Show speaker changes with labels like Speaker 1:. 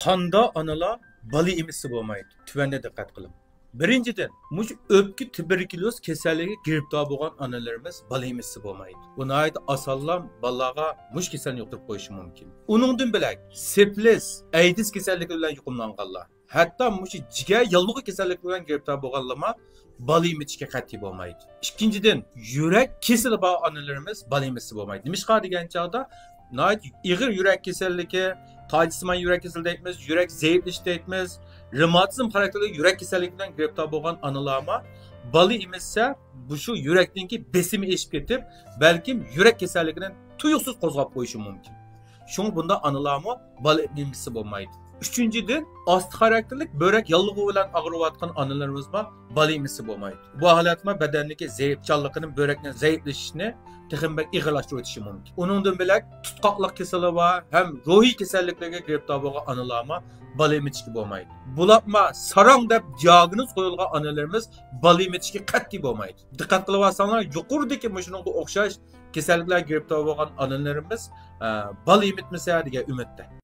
Speaker 1: Qanda analar bola emisi bo'lmaydi. Tuvanda diqqat qiling. Birinchidan, mush o'pka tuberkuloz kasalligiga giribdor bo'lgan onalarimiz bola emisi bo'lmaydi. Buni ayt asonlam bolaga mush kasalni yuqtirib qo'yishi mumkin. Uningdan bilak, siflis, aydis kasalligi bilan yuqumlanganlar, hatto mush jigar yallig'i kasalligi bilan giribdor bo'lganlarma bola emitishga qat'iy bo'lmaydi. Ikkinchidan, yurak kasali bor onalarimiz bola emisi bo'lmaydi. Nimishqa degan chog'da ig'ir yurak kasalligi, tajisman yurak kasalliği deymiz, yurak zayıflaşı deymiz, revmatizm xarakterli yurak kasalligidan giribdor bo'lgan onalarma bola emizsa, bu shu yurakdagi besimi eshib ketib, balkim yurak kasalligidan tuyuqsiz qo'zg'ab qo'yishi mumkin. Shunga bunda onalarma bola emisi bo'lmaydi. Üçüncüden, astı xarakterlik börek yallığı bilan ağrıvatkan analarımız var, bola emisi bo'lmaydi. Bu holatma bedendeki zayıfçallıkının börekten zayıflaşışını texinbek ig'irlashtirib o'tishi mumkin. Uningdan bilak tutqoqliq kasali var, hem ruhiy kasalliklarga giribdor bo'lgan analarma bola emitishga bo'lmaydi. Bularma sarang deb diagnoz qo'yilgan analarimiz bola emitishga qat'iy bo'lmaydi. Diqqat qilib olsanglar, yuqoridagi shunga o'xshash kasalliklarga giribdor bo'lgan analarimiz bola emitmasa degan umidda.